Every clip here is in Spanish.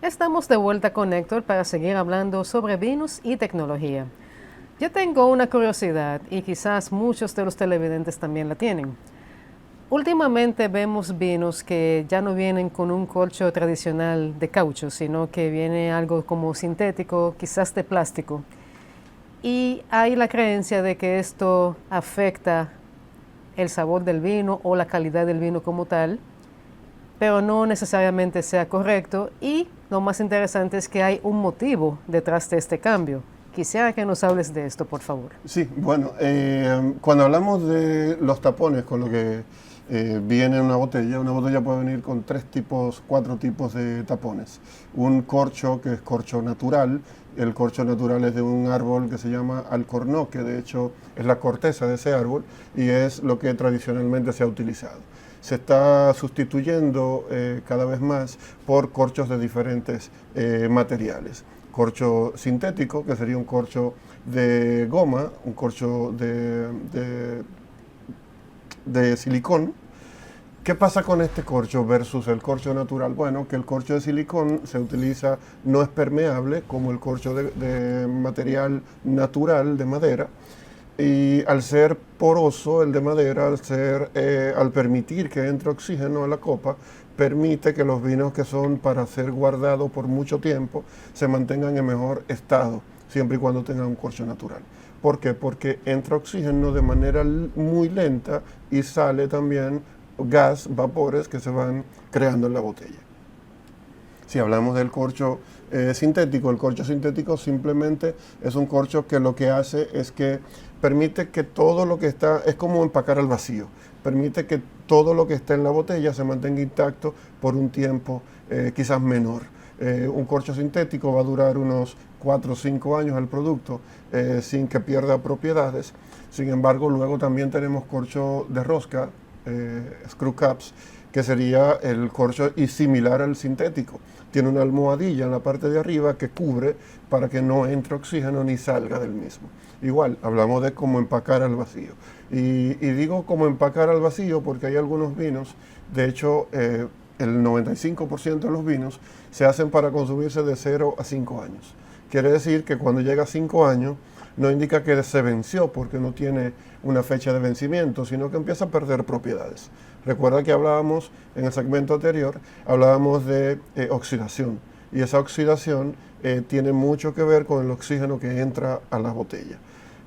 Estamos de vuelta con Héctor para seguir hablando sobre vinos y tecnología. Yo tengo una curiosidad y quizás muchos de los televidentes también la tienen. Últimamente vemos vinos que ya no vienen con un corcho tradicional de caucho, sino que viene algo como sintético, quizás de plástico. Y hay la creencia de que esto afecta el sabor del vino o la calidad del vino como tal, pero no necesariamente sea correcto, y lo más interesante es que hay un motivo detrás de este cambio. Quisiera que nos hables de esto, por favor. Sí, bueno, cuando hablamos de los tapones, con lo que viene una botella puede venir con 4 tipos de tapones. Un corcho, que es corcho natural. El corcho natural es de un árbol que se llama alcornoque, que de hecho es la corteza de ese árbol y es lo que tradicionalmente se ha utilizado. Se está sustituyendo cada vez más por corchos de diferentes materiales. Corcho sintético, que sería un corcho de goma, un corcho de silicón. ¿Qué pasa con este corcho versus el corcho natural? Bueno, que el corcho de silicón se utiliza, no es permeable como el corcho de material natural de madera, y al ser poroso el de madera, al permitir que entre oxígeno a la copa, permite que los vinos que son para ser guardados por mucho tiempo se mantengan en mejor estado, siempre y cuando tengan un corcho natural. ¿Por qué? Porque entra oxígeno de manera muy lenta y sale también gas, vapores que se van creando en la botella. Si hablamos del corcho sintético, el corcho sintético simplemente es un corcho que lo que hace es que permite que todo lo que está, es como empacar al vacío, permite que todo lo que está en la botella se mantenga intacto por un tiempo quizás menor. Un corcho sintético va a durar unos 4 o 5 años el producto sin que pierda propiedades. Sin embargo, luego también tenemos corcho de rosca, screw caps, que sería el corcho y similar al sintético. Tiene una almohadilla en la parte de arriba que cubre para que no entre oxígeno ni salga del mismo. Igual, hablamos de cómo empacar al vacío. Y digo cómo empacar al vacío porque hay algunos vinos, de hecho, el 95% de los vinos se hacen para consumirse de 0 a 5 años. Quiere decir que cuando llega a 5 años, no indica que se venció porque no tiene una fecha de vencimiento, sino que empieza a perder propiedades. Recuerda que hablábamos en el segmento anterior, hablábamos de oxidación, y esa oxidación tiene mucho que ver con el oxígeno que entra a la botella.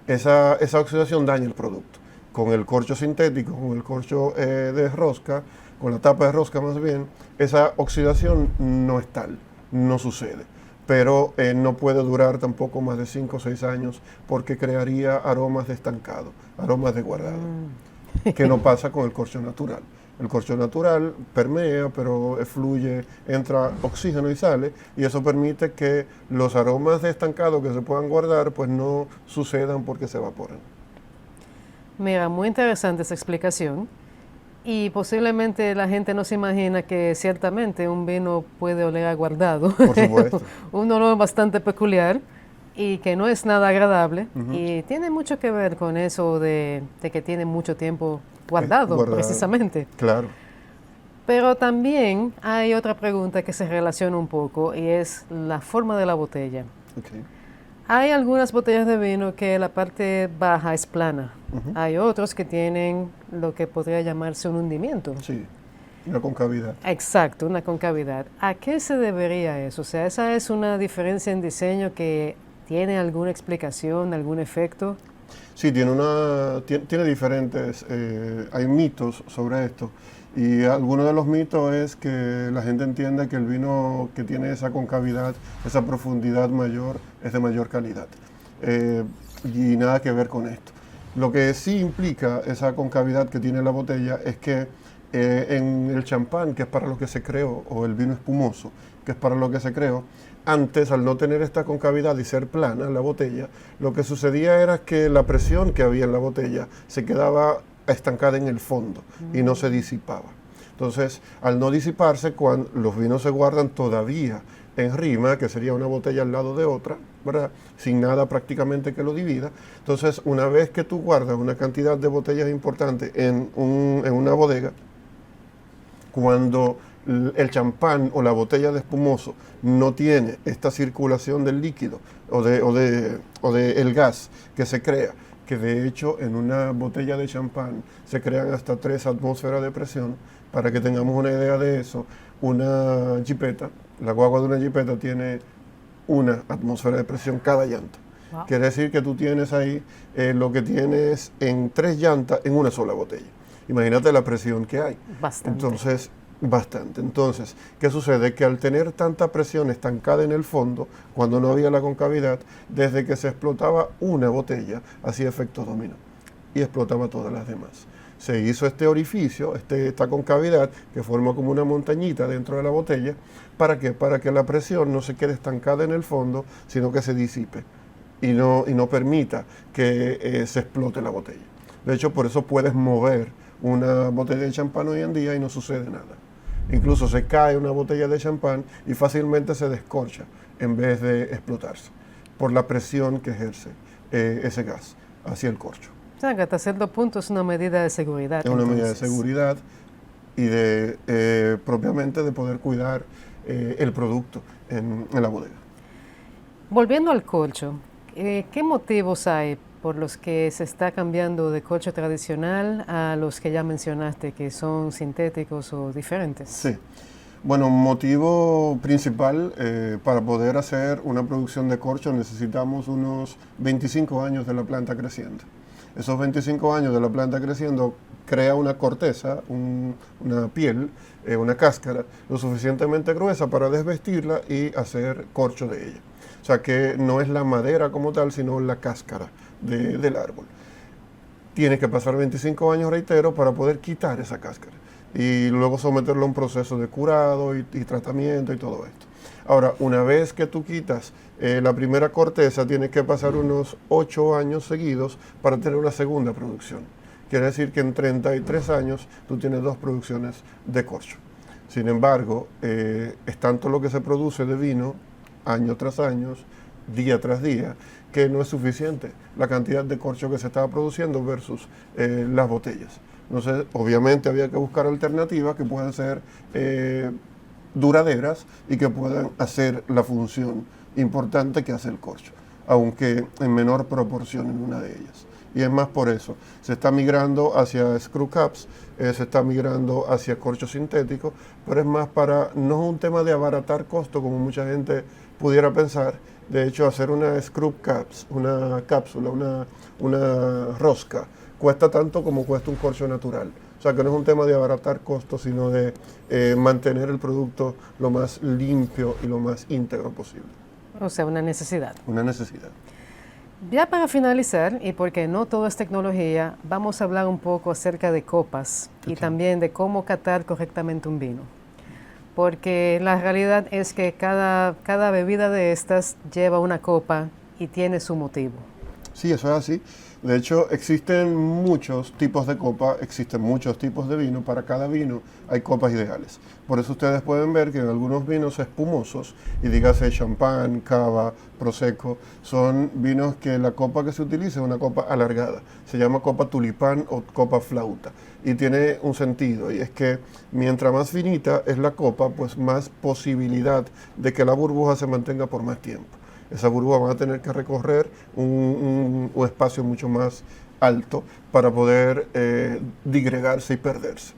Esa oxidación daña el producto. Con el corcho sintético, con el corcho de rosca, con la tapa de rosca más bien, esa oxidación no es tal, no sucede. Pero no puede durar tampoco más de 5 o 6 años porque crearía aromas de estancado, aromas de guardado, que no pasa con el corcho natural. El corcho natural permea, pero fluye, entra oxígeno y sale, y eso permite que los aromas de estancado que se puedan guardar pues no sucedan porque se evaporan. Mira, muy interesante esa explicación. Y posiblemente la gente no se imagina que ciertamente un vino puede oler a guardado. Por supuesto. Un olor bastante peculiar y que no es nada agradable. Y tiene mucho que ver con eso de que tiene mucho tiempo guardado, precisamente. Claro. Pero también hay otra pregunta que se relaciona un poco y es la forma de la botella. Okay. Hay algunas botellas de vino que la parte baja es plana. Hay otros que tienen lo que podría llamarse un hundimiento. Sí, una concavidad. Exacto, una concavidad. ¿A qué se debería eso? O sea, ¿esa es una diferencia en diseño que tiene alguna explicación, algún efecto? Sí, tiene diferentes, hay mitos sobre esto. Y alguno de los mitos es que la gente entienda que el vino que tiene esa concavidad, esa profundidad mayor, es de mayor calidad. Y nada que ver con esto. Lo que sí implica esa concavidad que tiene la botella es que en el champán, que es para lo que se creó, o el vino espumoso, que es para lo que se creó, antes, al no tener esta concavidad y ser plana la botella, lo que sucedía era que la presión que había en la botella se quedaba estancada en el fondo y no se disipaba. Entonces, al no disiparse, cuando los vinos se guardan todavía en rima, que sería una botella al lado de otra, ¿verdad? Sin nada prácticamente que lo divida. Entonces, una vez que tú guardas una cantidad de botellas importante en una bodega, cuando el champán o la botella de espumoso no tiene esta circulación del líquido o de el gas que se crea, que de hecho en una botella de champán se crean hasta 3 atmósferas de presión. Para que tengamos una idea de eso, una jipeta, la guagua de una jipeta tiene una atmósfera de presión cada llanta. Wow. Quiere decir que tú tienes ahí lo que tienes en 3 llantas en una sola botella. Imagínate la presión que hay. Bastante. Entonces, bastante. Entonces, ¿qué sucede? Que al tener tanta presión estancada en el fondo, cuando no había la concavidad, desde que se explotaba una botella, hacía efecto dominó y explotaba todas las demás. Se hizo este orificio, esta concavidad, que forma como una montañita dentro de la botella. ¿Para qué? Para que la presión no se quede estancada en el fondo, sino que se disipe y no permita que se explote la botella. De hecho, por eso puedes mover una botella de champán hoy en día y no sucede nada. Incluso se cae una botella de champán y fácilmente se descorcha en vez de explotarse, por la presión que ejerce ese gas hacia el corcho. O sea, que hasta cierto punto es una medida de seguridad. Es una medida de seguridad y propiamente de poder cuidar el producto en la bodega. Volviendo al corcho, ¿qué motivos hay por los que se está cambiando de corcho tradicional a los que ya mencionaste, que son sintéticos o diferentes? Sí. Bueno, un motivo principal para poder hacer una producción de corcho necesitamos unos 25 años de la planta creciendo. Esos 25 años de la planta creciendo crea una corteza, una piel, una cáscara lo suficientemente gruesa para desvestirla y hacer corcho de ella. O sea que no es la madera como tal, sino la cáscara del árbol. Tiene que pasar 25 años, reitero, para poder quitar esa cáscara y luego someterlo a un proceso de curado y tratamiento y todo esto. Ahora, una vez que tú quitas la primera corteza, tienes que pasar unos 8 años seguidos para tener una segunda producción. Quiere decir que en 33 años tú tienes 2 producciones de corcho. Sin embargo, es tanto lo que se produce de vino, año tras año, día tras día, que no es suficiente la cantidad de corcho que se estaba produciendo versus las botellas. Entonces, obviamente había que buscar alternativas que puedan ser duraderas y que puedan hacer la función importante que hace el corcho, aunque en menor proporción en una de ellas. Y es más por eso, se está migrando hacia screw caps, se está migrando hacia corcho sintético, pero es más para, no es un tema de abaratar costo como mucha gente pudiera pensar. De hecho, hacer una screw caps, una cápsula, una rosca, cuesta tanto como cuesta un corcho natural. O sea que no es un tema de abaratar costos, sino de mantener el producto lo más limpio y lo más íntegro posible. O sea, una necesidad. Una necesidad. Ya para finalizar, y porque no todo es tecnología, vamos a hablar un poco acerca de copas y también de cómo catar correctamente un vino. Porque la realidad es que cada bebida de estas lleva una copa y tiene su motivo. Sí, eso es así. De hecho, existen muchos tipos de copa, existen muchos tipos de vino. Para cada vino hay copas ideales. Por eso ustedes pueden ver que en algunos vinos espumosos, y dígase champán, cava, prosecco, son vinos que la copa que se utiliza es una copa alargada. Se llama copa tulipán o copa flauta. Y tiene un sentido, y es que mientras más finita es la copa, pues más posibilidad de que la burbuja se mantenga por más tiempo. Esa burbuja va a tener que recorrer un espacio mucho más alto para poder digregarse y perderse.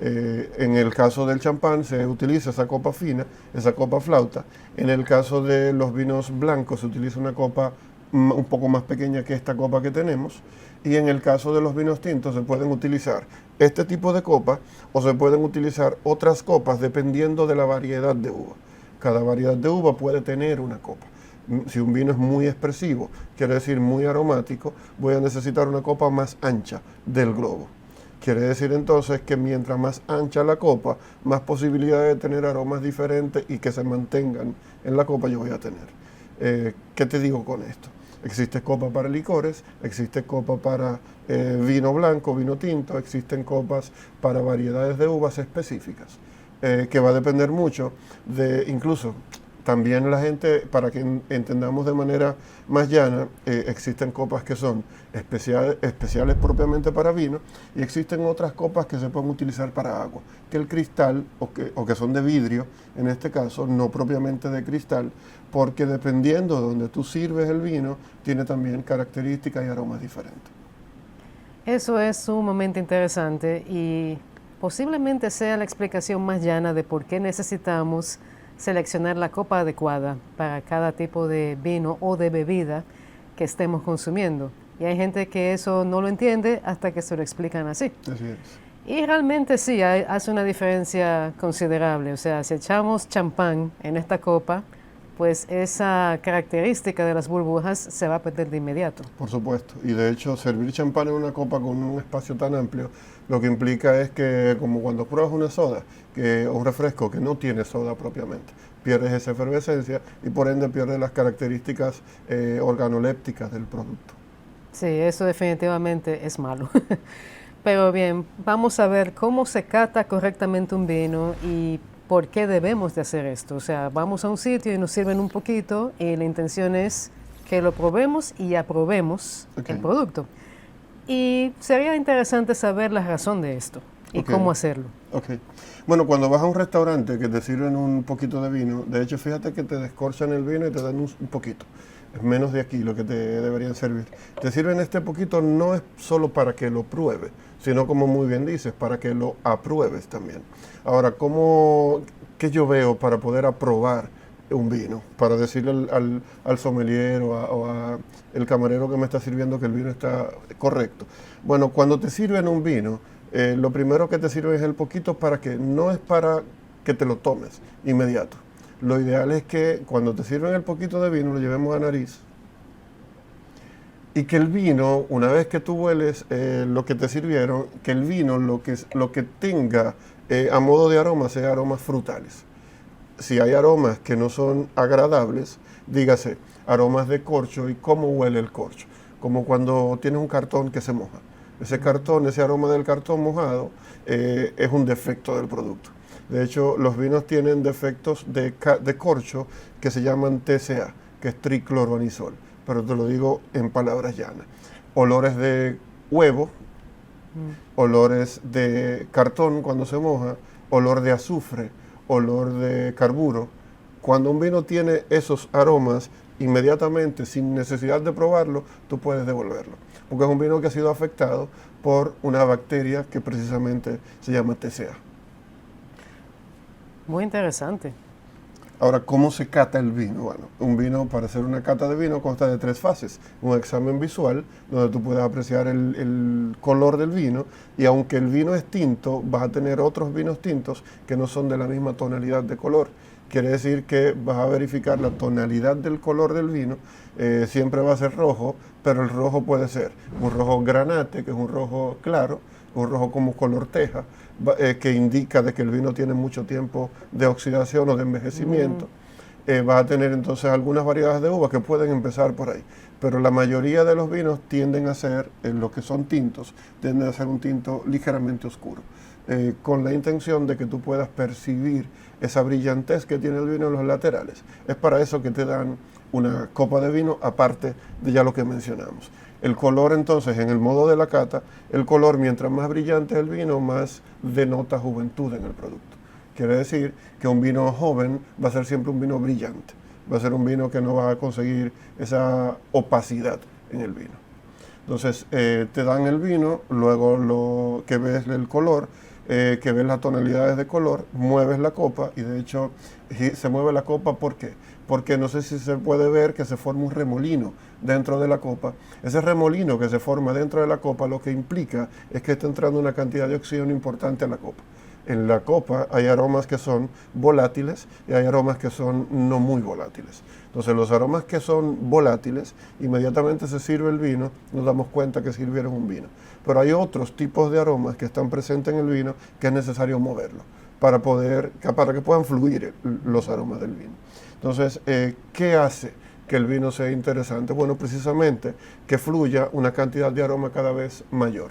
En el caso del champán se utiliza esa copa fina, esa copa flauta. En el caso de los vinos blancos se utiliza una copa un poco más pequeña que esta copa que tenemos. Y en el caso de los vinos tintos se pueden utilizar este tipo de copa o se pueden utilizar otras copas dependiendo de la variedad de uva. Cada variedad de uva puede tener una copa. Si un vino es muy expresivo, quiere decir muy aromático, voy a necesitar una copa más ancha del globo. Quiere decir entonces que mientras más ancha la copa, más posibilidades de tener aromas diferentes y que se mantengan en la copa yo voy a tener. ¿Qué te digo con esto? Existe copa para licores, existe copa para vino blanco, vino tinto, existen copas para variedades de uvas específicas, que va a depender mucho de, incluso, También la gente, para que entendamos de manera más llana, existen copas que son especiales propiamente para vino y existen otras copas que se pueden utilizar para agua, que el cristal o que son de vidrio, en este caso, no propiamente de cristal, porque dependiendo de donde tú sirves el vino, tiene también características y aromas diferentes. Eso es sumamente interesante y posiblemente sea la explicación más llana de por qué necesitamos seleccionar la copa adecuada para cada tipo de vino o de bebida que estemos consumiendo. Y hay gente que eso no lo entiende hasta que se lo explican así. Así es. Y realmente sí, hace una diferencia considerable. O sea, si echamos champán en esta copa, pues esa característica de las burbujas se va a perder de inmediato. Por supuesto. Y de hecho, servir champán en una copa con un espacio tan amplio, lo que implica es que, como cuando pruebas una soda o un refresco que no tiene soda propiamente, pierdes esa efervescencia y por ende pierdes las características organolépticas del producto. Sí, eso definitivamente es malo. Pero bien, vamos a ver cómo se cata correctamente un vino y por qué debemos de hacer esto. O sea, vamos a un sitio y nos sirven un poquito y la intención es que lo probemos y aprobemos el producto. Y sería interesante saber la razón de esto y cómo hacerlo. Bueno, cuando vas a un restaurante que te sirven un poquito de vino, de hecho, fíjate que te descorchan el vino y te dan un poquito. Es menos de aquí lo que te deberían servir. Te sirven este poquito no es solo para que lo pruebes, sino como muy bien dices, para que lo apruebes también. Ahora, ¿qué yo veo para poder aprobar un vino? Para decirle al sommelier o al camarero que me está sirviendo que el vino está correcto. Bueno, cuando te sirven un vino, lo primero que te sirve es el poquito para que no es para que te lo tomes inmediato. Lo ideal es que cuando te sirven el poquito de vino lo llevemos a nariz y que el vino, una vez que tú hueles lo que te sirvieron, que el vino lo que tenga a modo de aroma sea aromas frutales. Si hay aromas que no son agradables, dígase aromas de corcho y cómo huele el corcho, como cuando tienes un cartón que se moja. Ese aroma del cartón mojado es un defecto del producto. De hecho, los vinos tienen defectos de corcho que se llaman TCA, que es tricloroanisol, pero te lo digo en palabras llanas. Olores de huevo, olores de cartón cuando se moja, olor de azufre, olor de carburo. Cuando un vino tiene esos aromas, inmediatamente, sin necesidad de probarlo, tú puedes devolverlo, porque es un vino que ha sido afectado por una bacteria que precisamente se llama TCA. Muy interesante. Ahora, ¿cómo se cata el vino? Bueno, un vino, para hacer una cata de vino, consta de 3 fases. Un examen visual, donde tú puedes apreciar el color del vino, y aunque el vino es tinto, vas a tener otros vinos tintos que no son de la misma tonalidad de color. Quiere decir que vas a verificar la tonalidad del color del vino, siempre va a ser rojo, pero el rojo puede ser un rojo granate, que es un rojo claro, un rojo como color teja, que indica de que el vino tiene mucho tiempo de oxidación o de envejecimiento. Va a tener entonces algunas variedades de uvas que pueden empezar por ahí, pero la mayoría de los vinos tienden a ser, lo que son tintos, tienden a ser un tinto ligeramente oscuro, con la intención de que tú puedas percibir esa brillantez que tiene el vino en los laterales. Es para eso que te dan una copa de vino aparte de ya lo que mencionamos. El color entonces, en el modo de la cata, el color mientras más brillante es el vino, más denota juventud en el producto. Quiere decir que un vino joven va a ser siempre un vino brillante, va a ser un vino que no va a conseguir esa opacidad en el vino. Entonces te dan el vino, luego lo que ves el color, que ves las tonalidades de color, mueves la copa y de hecho se mueve la copa ¿por qué? Porque no sé si se puede ver que se forma un remolino dentro de la copa. Ese remolino que se forma dentro de la copa lo que implica es que está entrando una cantidad de oxígeno importante a la copa. En la copa hay aromas que son volátiles y hay aromas que son no muy volátiles. Entonces los aromas que son volátiles, inmediatamente se sirve el vino, nos damos cuenta que sirvieron un vino. Pero hay otros tipos de aromas que están presentes en el vino que es necesario moverlo para que puedan fluir los aromas del vino. Entonces, ¿qué hace que el vino sea interesante? Bueno, precisamente que fluya una cantidad de aroma cada vez mayor.